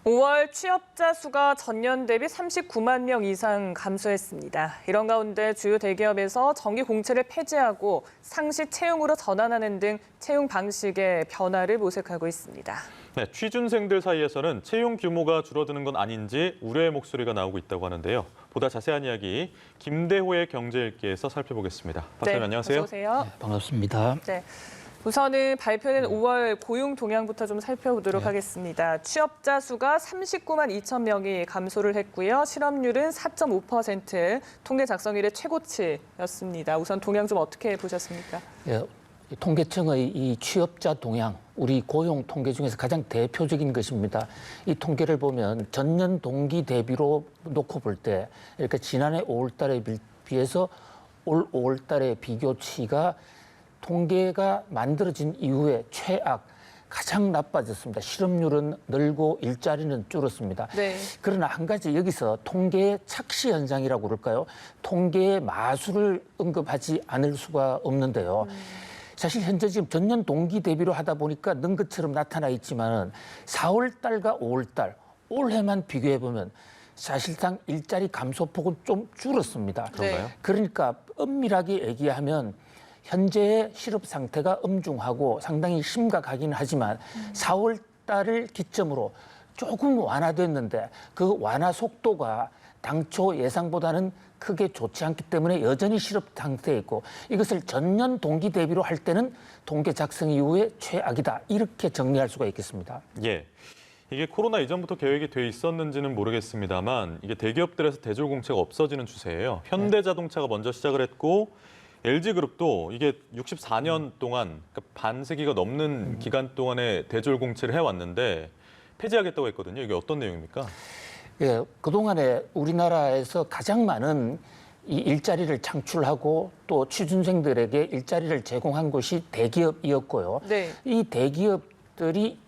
5월 취업자 수가 전년 대비 39만 명 이상 감소했습니다. 이런 가운데 주요 대기업에서 정기 공채를 폐지하고 상시 채용으로 전환하는 등 채용 방식의 변화를 모색하고 있습니다. 네, 취준생들 사이에서는 채용 규모가 줄어드는 건 아닌지 우려의 목소리가 나오고 있다고 하는데요. 보다 자세한 이야기 김대호의 경제일기에서 살펴보겠습니다. 박사님 안녕하세요. 어서 오세요. 네, 반갑습니다. 네. 우선은 발표된 5월 고용 동향부터 좀 살펴보도록 하겠습니다. 취업자 수가 39만 2천 명이 감소를 했고요. 실업률은 4.5%, 통계 작성 이래 최고치였습니다. 우선 동향 좀 어떻게 보셨습니까? 예, 통계청의 이 취업자 동향, 우리 고용 통계 중에서 가장 대표적인 것입니다. 이 통계를 보면 전년 동기 대비로 놓고 볼 때, 이렇게 지난해 5월 달에 비해서 올 5월 달의 비교치가 통계가 만들어진 이후에 최악, 가장 나빠졌습니다. 실업률은 늘고 일자리는 줄었습니다. 네. 그러나 한 가지 여기서 통계의 착시 현상이라고 그럴까요? 통계의 마술을 언급하지 않을 수가 없는데요. 사실 현재 지금 전년 동기 대비로 하다 보니까 는 것처럼 나타나 있지만 4월 달과 5월 달, 올해만 비교해 보면 사실상 일자리 감소폭은 좀 줄었습니다. 그런가요? 그러니까 엄밀하게 얘기하면 현재의 실업 상태가 엄중하고 상당히 심각하긴 하지만 4월 달을 기점으로 조금 완화됐는데 그 완화 속도가 당초 예상보다는 크게 좋지 않기 때문에 여전히 실업 상태에 있고 이것을 전년 동기 대비로 할 때는 통계 작성 이후에 최악이다. 이렇게 정리할 수가 있겠습니다. 예. 이게 코로나 이전부터 계획이 돼 있었는지는 모르겠습니다만 이게 대기업들에서 대졸 공채가 없어지는 추세예요. 현대자동차가 먼저 시작을 했고 LG그룹도 이게 64년 동안 그러니까 반세기가 넘는 기간 동안에 대졸 공채를 해왔는데 폐지하겠다고 했거든요. 이게 어떤 내용입니까? 예, 그동안에 우리나라에서 가장 많은 이 일자리를 창출하고 또 취준생들에게 일자리를 제공한 곳이 대기업이었고요. 네. 이 대기업들이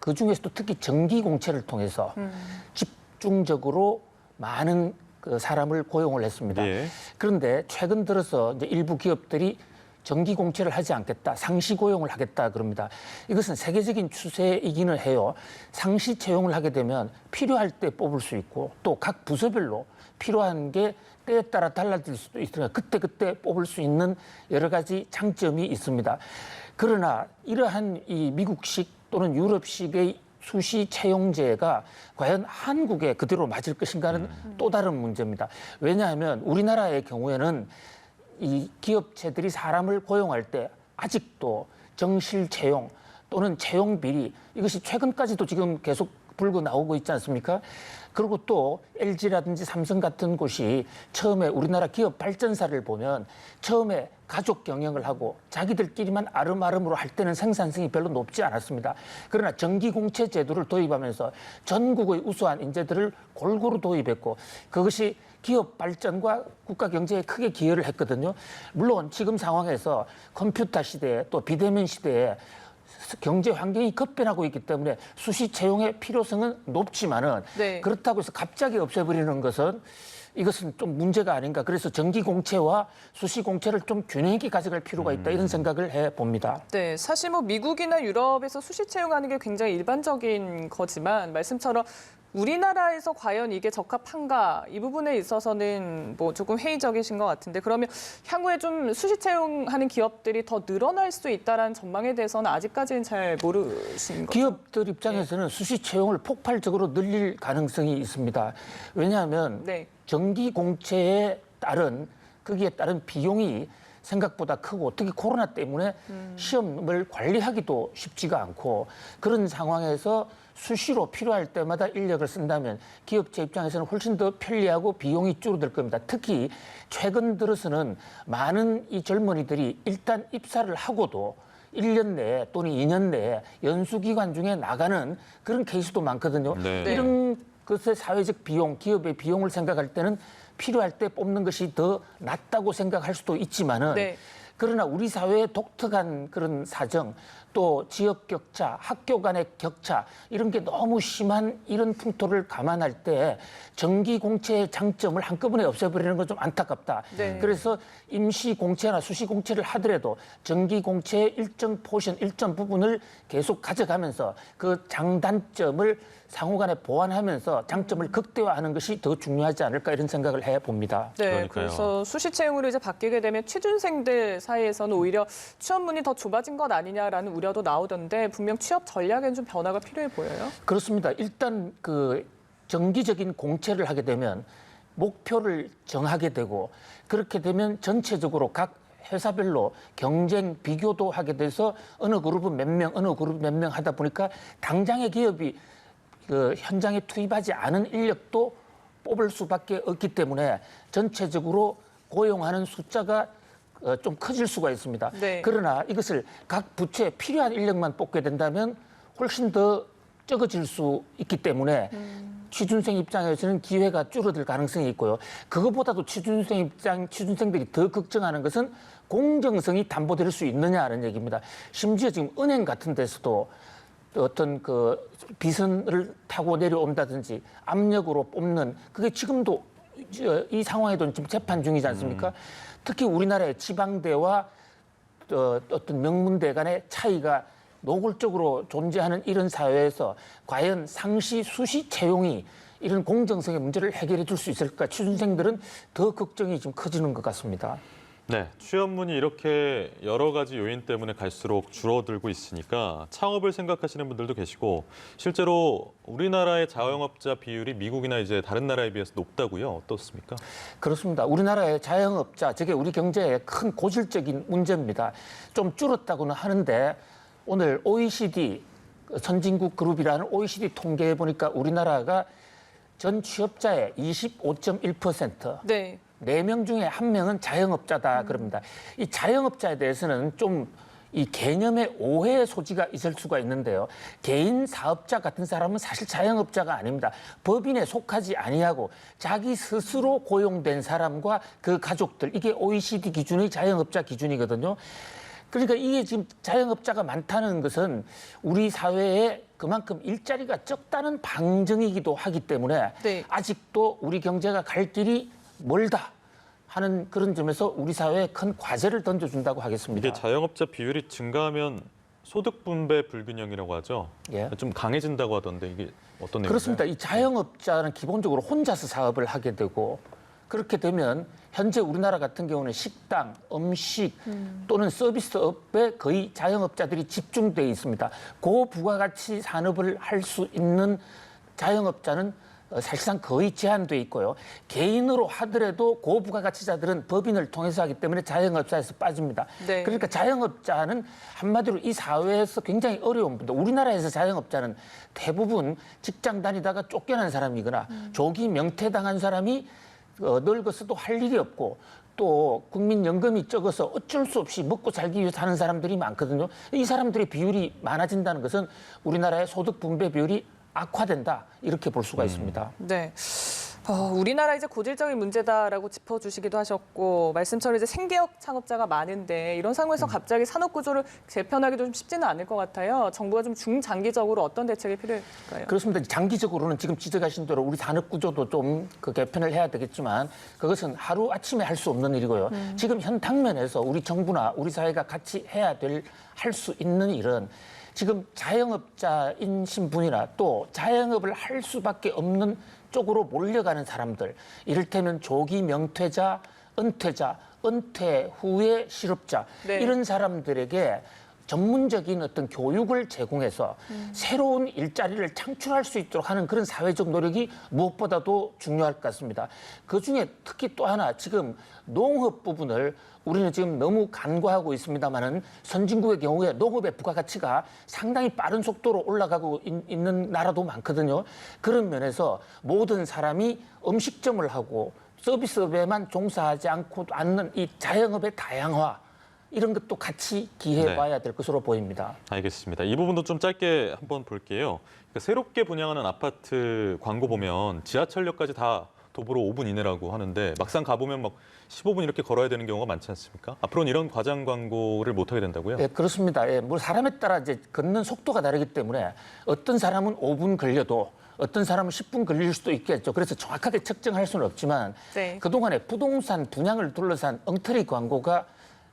그중에서도 특히 정기 공채를 통해서 집중적으로 많은 그 사람을 고용을 했습니다. 예. 그런데 최근 들어서 이제 일부 기업들이 정기 공채를 하지 않겠다, 상시 고용을 하겠다 그럽니다. 이것은 세계적인 추세이기는 해요. 상시 채용을 하게 되면 필요할 때 뽑을 수 있고 또 각 부서별로 필요한 게 때에 따라 달라질 수도 있으니까 그때 뽑을 수 있는 여러 가지 장점이 있습니다. 그러나 이러한 이 미국식 또는 유럽식의 수시 채용제가 과연 한국에 그대로 맞을 것인가는 또 다른 문제입니다. 왜냐하면 우리나라의 경우에는 이 기업체들이 사람을 고용할 때 아직도 정실 채용 또는 채용 비리 이것이 최근까지도 지금 계속 불고 나오고 있지 않습니까? 그리고 또 LG라든지 삼성 같은 곳이 처음에 우리나라 기업 발전사를 보면 처음에 가족 경영을 하고 자기들끼리만 아름아름으로 할 때는 생산성이 별로 높지 않았습니다. 그러나 정기공채 제도를 도입하면서 전국의 우수한 인재들을 골고루 도입했고 그것이 기업 발전과 국가 경제에 크게 기여를 했거든요. 물론 지금 상황에서 컴퓨터 시대에 또 비대면 시대에 경제 환경이 급변하고 있기 때문에 수시 채용의 필요성은 높지만은 네. 그렇다고 해서 갑자기 없애버리는 것은 이것은 좀 문제가 아닌가. 그래서 정기 공채와 수시 공채를 좀 균형 있게 가져갈 필요가 있다. 이런 생각을 해봅니다. 네, 사실 뭐 미국이나 유럽에서 수시 채용하는 게 굉장히 일반적인 거지만 말씀처럼 우리나라에서 과연 이게 적합한가 이 부분에 있어서는 뭐 조금 회의적이신 것 같은데 그러면 향후에 좀 수시 채용하는 기업들이 더 늘어날 수 있다는 전망에 대해서는 아직까지는 잘 모르신 거죠? 기업들 입장에서는 수시 채용을 폭발적으로 늘릴 가능성이 있습니다. 왜냐하면 네. 정기 공채에 따른 거기에 따른 비용이 생각보다 크고 특히 코로나 때문에 시험을 관리하기도 쉽지가 않고 그런 상황에서 수시로 필요할 때마다 인력을 쓴다면 기업체 입장에서는 훨씬 더 편리하고 비용이 줄어들 겁니다. 특히 최근 들어서는 많은 이 젊은이들이 일단 입사를 하고도 1년 내에 또는 2년 내에 연수기간 중에 나가는 그런 케이스도 많거든요. 네. 이런 것의 사회적 비용, 기업의 비용을 생각할 때는 필요할 때 뽑는 것이 더 낫다고 생각할 수도 있지만은 네. 그러나 우리 사회의 독특한 그런 사정 또 지역 격차, 학교 간의 격차 이런 게 너무 심한 이런 풍토를 감안할 때 정기 공채의 장점을 한꺼번에 없애버리는 건 좀 안타깝다. 네. 그래서 임시 공채나 수시 공채를 하더라도 정기 공채의 일정 포션, 일정 부분을 계속 가져가면서 그 장단점을 상호간에 보완하면서 장점을 극대화하는 것이 더 중요하지 않을까 이런 생각을 해봅니다. 네, 그러니까요. 그래서 수시 채용으로 이제 바뀌게 되면 취준생들 사이에서는 오히려 취업문이 더 좁아진 것 아니냐라는 우려도 나오던데 분명 취업 전략에는 좀 변화가 필요해 보여요. 그렇습니다. 일단 그 정기적인 공채를 하게 되면 목표를 정하게 되고 그렇게 되면 전체적으로 각 회사별로 경쟁 비교도 하게 돼서 어느 그룹은 몇 명, 어느 그룹 몇 명 하다 보니까 당장의 기업이 그 현장에 투입하지 않은 인력도 뽑을 수밖에 없기 때문에 전체적으로 고용하는 숫자가 좀 커질 수가 있습니다. 네. 그러나 이것을 각 부처에 필요한 인력만 뽑게 된다면 훨씬 더 적어질 수 있기 때문에 취준생 입장에서는 기회가 줄어들 가능성이 있고요. 그것보다도 취준생들이 더 걱정하는 것은 공정성이 담보될 수 있느냐는 얘기입니다. 심지어 지금 은행 같은 데서도 어떤 그 비선을 타고 내려온다든지 압력으로 뽑는 그게 지금도 이 상황에도 지금 재판 중이지 않습니까? 특히 우리나라의 지방대와 어떤 명문대 간의 차이가 노골적으로 존재하는 이런 사회에서 과연 상시 수시 채용이 이런 공정성의 문제를 해결해 줄 수 있을까? 취준생들은 더 걱정이 좀 커지는 것 같습니다. 네, 취업문이 이렇게 여러 가지 요인 때문에 갈수록 줄어들고 있으니까 창업을 생각하시는 분들도 계시고 실제로 우리나라의 자영업자 비율이 미국이나 이제 다른 나라에 비해서 높다고요? 어떻습니까? 그렇습니다. 우리나라의 자영업자, 저게 우리 경제의 큰 고질적인 문제입니다. 좀 줄었다고는 하는데 오늘 OECD 선진국 그룹이라는 OECD 통계에 보니까 우리나라가 전 취업자의 25.1%, 네. 4명 중에 1명은 자영업자다 그럽니다. 이 자영업자에 대해서는 좀 이 개념의 오해의 소지가 있을 수가 있는데요. 개인 사업자 같은 사람은 사실 자영업자가 아닙니다. 법인에 속하지 아니하고 자기 스스로 고용된 사람과 그 가족들, 이게 OECD 기준의 자영업자 기준이거든요. 그러니까 이게 지금 자영업자가 많다는 것은 우리 사회에 그만큼 일자리가 적다는 방증이기도 하기 때문에 네. 아직도 우리 경제가 갈 길이 멀다 하는 그런 점에서 우리 사회에 큰 과제를 던져준다고 하겠습니다. 이게 자영업자 비율이 증가하면 소득 분배 불균형이라고 하죠. 예. 좀 강해진다고 하던데 이게 어떤 내용인가요? 그렇습니다. 이 자영업자는 기본적으로 혼자서 사업을 하게 되고 그렇게 되면 현재 우리나라 같은 경우는 식당, 음식 또는 서비스업에 거의 자영업자들이 집중되어 있습니다. 고부가가치 산업을 할 수 있는 자영업자는 사실상 거의 제한돼 있고요. 개인으로 하더라도 고부가가치자들은 법인을 통해서 하기 때문에 자영업자에서 빠집니다. 네. 그러니까 자영업자는 한마디로 이 사회에서 굉장히 어려운 분들. 우리나라에서 자영업자는 대부분 직장 다니다가 쫓겨난 사람이거나 조기 명퇴당한 사람이 늙어서도 할 일이 없고 또 국민연금이 적어서 어쩔 수 없이 먹고 살기 위해서 하는 사람들이 많거든요. 이 사람들의 비율이 많아진다는 것은 우리나라의 소득 분배 비율이 악화된다 이렇게 볼 수가 있습니다. 네. 우리나라 이제 고질적인 문제다라고 짚어주시기도 하셨고 말씀처럼 이제 생계형 창업자가 많은데 이런 상황에서 갑자기 산업 구조를 재편하기도 좀 쉽지는 않을 것 같아요. 정부가 좀 중장기적으로 어떤 대책이 필요할까요? 그렇습니다. 장기적으로는 지금 지적하신 대로 우리 산업 구조도 좀 그 개편을 해야 되겠지만 그것은 하루 아침에 할 수 없는 일이고요. 지금 현 당면에서 우리 정부나 우리 사회가 같이 해야 될 할 수 있는 일은 지금 자영업자인 신분이나 또 자영업을 할 수밖에 없는 쪽으로 몰려가는 사람들, 이를테면 조기 명퇴자, 은퇴자, 은퇴 후의 실업자 네. 이런 사람들에게 전문적인 어떤 교육을 제공해서 새로운 일자리를 창출할 수 있도록 하는 그런 사회적 노력이 무엇보다도 중요할 것 같습니다. 그중에 특히 또 하나 지금 농업 부분을 우리는 지금 너무 간과하고 있습니다만은 선진국의 경우에 농업의 부가가치가 상당히 빠른 속도로 올라가고 있는 나라도 많거든요. 그런 면에서 모든 사람이 음식점을 하고 서비스업에만 종사하지 않는 이 자영업의 다양화 이런 것도 같이 기해봐야 될 것으로 보입니다. 알겠습니다. 이 부분도 좀 짧게 한번 볼게요. 그러니까 새롭게 분양하는 아파트 광고 보면 지하철역까지 다 도보로 5분 이내라고 하는데 막상 가보면 막 15분 이렇게 걸어야 되는 경우가 많지 않습니까? 앞으로는 이런 과장 광고를 못 하게 된다고요? 예, 그렇습니다. 예, 뭐 사람에 따라 이제 걷는 속도가 다르기 때문에 어떤 사람은 5분 걸려도 어떤 사람은 10분 걸릴 수도 있겠죠. 그래서 정확하게 측정할 수는 없지만 네. 그동안에 부동산 분양을 둘러싼 엉터리 광고가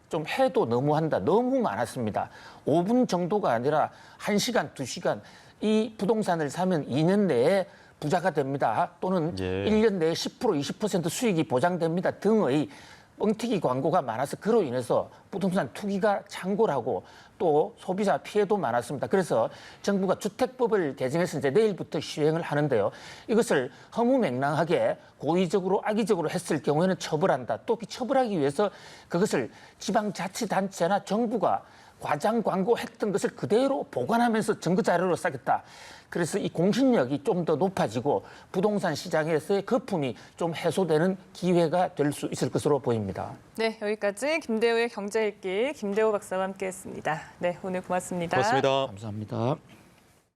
좀 해도 너무한다. 너무 많았습니다. 5분 정도가 아니라 1시간, 2시간 이 부동산을 사면 2년 내에 부자가 됩니다. 또는 예. 1년 내에 10%, 20% 수익이 보장됩니다. 등의 뻥튀기 광고가 많아서 그로 인해서 부동산 투기가 창궐하고 또 소비자 피해도 많았습니다. 그래서 정부가 주택법을 개정해서 이제 내일부터 시행을 하는데요. 이것을 허무맹랑하게 고의적으로 악의적으로 했을 경우에는 처벌한다. 또 처벌하기 위해서 그것을 지방자치단체나 정부가 과장 광고했던 것을 그대로 보관하면서 증거 자료로 쌓겠다. 그래서 이 공신력이 좀 더 높아지고 부동산 시장에서의 거품이 좀 해소되는 기회가 될 수 있을 것으로 보입니다. 네, 여기까지 김대우의 경제 읽기 김대우 박사와 함께했습니다. 네, 오늘 고맙습니다. 고맙습니다. 감사합니다.